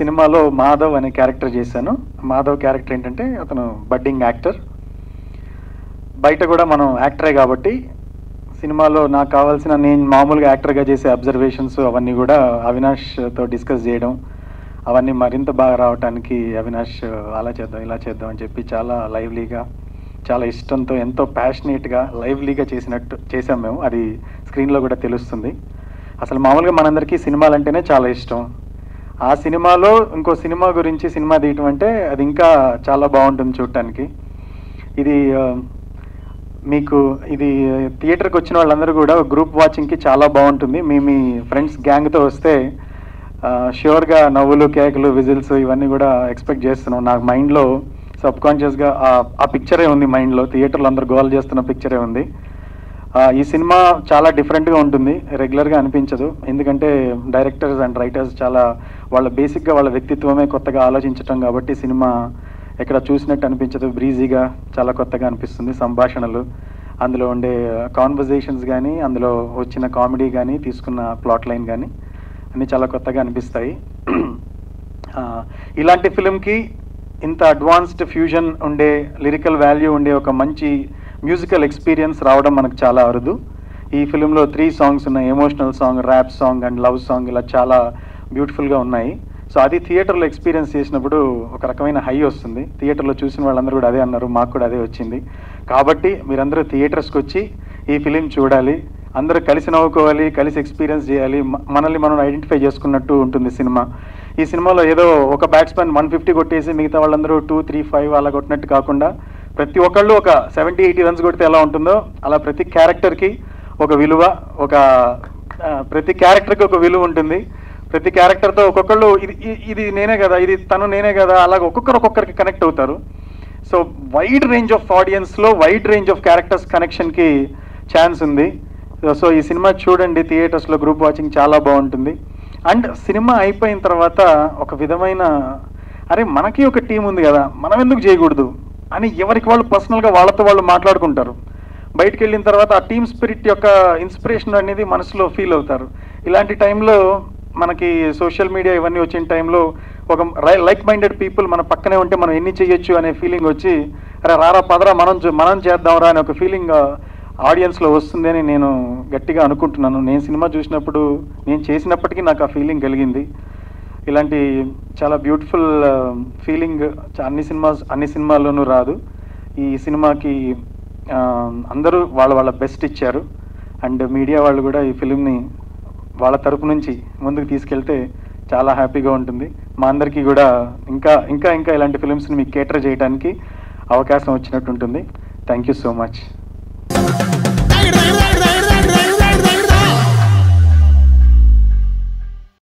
సినిమాలో మాధవ్ అనే క్యారెక్టర్ చేశాను. మాధవ్ క్యారెక్టర్ ఏంటంటే అతను బడ్డింగ్ యాక్టర్. బయట కూడా మనం యాక్టరే కాబట్టి సినిమాలో నాకు కావాల్సిన నేను మామూలుగా యాక్టర్గా చేసే అబ్జర్వేషన్స్ అవన్నీ కూడా అవినాష్తో డిస్కస్ చేయడం, అవన్నీ మరింత బాగా రావడానికి అవినాష్ అలా చేద్దాం ఇలా చేద్దాం అని చెప్పి చాలా లైవ్లీగా, చాలా ఇష్టంతో, ఎంతో ప్యాషనేట్గా లైవ్లీగా చేసాం మేము. అది స్క్రీన్లో కూడా తెలుస్తుంది. అసలు మామూలుగా మనందరికీ సినిమాలు అంటేనే చాలా ఇష్టం. ఆ సినిమాలో ఇంకో సినిమా గురించి సినిమా తీయటం అంటే అది ఇంకా చాలా బాగుంటుంది చూడటానికి. ఇది మీకు ఇది థియేటర్కి వచ్చిన వాళ్ళందరూ కూడా గ్రూప్ వాచింగ్కి చాలా బాగుంటుంది. మీ ఫ్రెండ్స్ గ్యాంగ్తో వస్తే ష్యూర్గా నవ్వులు, కేకలు, విజిల్స్ ఇవన్నీ కూడా ఎక్స్పెక్ట్ చేస్తున్నాం. నాకు మైండ్లో సబ్కాన్షియస్గా ఆ పిక్చరే ఉంది. మైండ్లో థియేటర్లో అందరూ గోల్ చేస్తున్న పిక్చరే ఉంది. ఈ సినిమా చాలా డిఫరెంట్గా ఉంటుంది, రెగ్యులర్గా అనిపించదు. ఎందుకంటే డైరెక్టర్స్ అండ్ రైటర్స్ చాలా వాళ్ళ బేసిక్గా వాళ్ళ వ్యక్తిత్వమే కొత్తగా ఆలోచించటం కాబట్టి సినిమా ఎక్కడ చూసినట్టు అనిపించదు. బ్రీజీగా చాలా కొత్తగా అనిపిస్తుంది. సంభాషణలు, అందులో ఉండే కాన్వర్జేషన్స్ కానీ, అందులో వచ్చిన కామెడీ కానీ, తీసుకున్న ప్లాట్ లైన్ కానీ అన్నీ చాలా కొత్తగా అనిపిస్తాయి. ఇలాంటి ఫిలింకి ఇంత అడ్వాన్స్డ్ ఫ్యూజన్ ఉండే, లిరికల్ వాల్యూ ఉండే ఒక మంచి మ్యూజికల్ ఎక్స్పీరియన్స్ రావడం మనకు చాలా అరుదు. ఈ ఫిలింలో 3 సాంగ్స్ ఉన్నాయి. Emotional song, rap song and love song, ఇలా చాలా బ్యూటిఫుల్గా ఉన్నాయి. సో అది థియేటర్లో ఎక్స్పీరియన్స్ చేసినప్పుడు ఒక రకమైన హై వస్తుంది. థియేటర్లో చూసిన వాళ్ళందరూ కూడా అదే అన్నారు, మాకు కూడా అదే వచ్చింది. కాబట్టి మీరందరూ థియేటర్స్కి వచ్చి ఈ ఫిలిం చూడాలి, అందరూ కలిసి నవ్వుకోవాలి, కలిసి ఎక్స్పీరియన్స్ చేయాలి. మనల్ని మనం ఐడెంటిఫై చేసుకున్నట్టు ఉంటుంది సినిమా. ఈ సినిమాలో ఏదో ఒక బ్యాట్స్మెన్ 150 కొట్టేసి మిగతా వాళ్ళందరూ 2, 3, 5 అలా కొట్టినట్టు కాకుండా ప్రతి ఒక్కళ్ళు ఒక 70-80 రన్స్ కొడితే ఎలా ఉంటుందో అలా ప్రతి క్యారెక్టర్కి ఒక విలువ, ప్రతి క్యారెక్టర్కి ఒక విలువ ఉంటుంది. ప్రతి క్యారెక్టర్తో ఒక్కొక్కళ్ళు ఇది నేనే కదా, ఇది తను నేనే కదా, అలాగే ఒక్కొక్కరికి కనెక్ట్ అవుతారు. సో వైడ్ రేంజ్ ఆఫ్ ఆడియన్స్లో వైడ్ రేంజ్ ఆఫ్ క్యారెక్టర్స్ కనెక్షన్కి ఛాన్స్ ఉంది. సో ఈ సినిమా చూడండి థియేటర్స్లో, గ్రూప్ వాచింగ్ చాలా బాగుంటుంది. అండ్ సినిమా అయిపోయిన తర్వాత ఒక విధమైన అరే మనకి ఒక టీం ఉంది కదా, మనం ఎందుకు చేయకూడదు అని ఎవరికి వాళ్ళు పర్సనల్గా వాళ్ళతో వాళ్ళు మాట్లాడుకుంటారు. బయటికి వెళ్ళిన తర్వాత ఆ టీమ్ స్పిరిట్ యొక్క ఇన్స్పిరేషన్ అనేది మనసులో ఫీల్ అవుతారు. ఇలాంటి టైంలో మనకి సోషల్ మీడియా ఇవన్నీ వచ్చిన టైంలో ఒక లైక్ మైండెడ్ పీపుల్ మన పక్కనే ఉంటే మనం ఎన్ని చేయొచ్చు అనే ఫీలింగ్ వచ్చి అరే రారా పదరా మనం చేద్దాంరా అనే ఒక ఫీలింగ్ ఆడియన్స్లో వస్తుంది అని నేను గట్టిగా అనుకుంటున్నాను. నేను సినిమా చూసినప్పుడు, నేను చేసినప్పటికీ నాకు ఆ ఫీలింగ్ కలిగింది. ఇలాంటి చాలా బ్యూటిఫుల్ ఫీలింగ్ అన్ని సినిమాల్లోనూ రాదు. ఈ సినిమాకి అందరూ వాళ్ళ బెస్ట్ ఇచ్చారు. అండ్ మీడియా వాళ్ళు కూడా ఈ ఫిలింని వాళ్ళ తరపు నుంచి ముందుకు తీసుకెళ్తే చాలా హ్యాపీగా ఉంటుంది. మా అందరికీ కూడా ఇంకా ఇంకా ఇంకా ఇలాంటి ఫిలిమ్స్ని మీకు కేటర్ చేయడానికి అవకాశం వచ్చినట్టు ఉంటుంది. Thank you so much.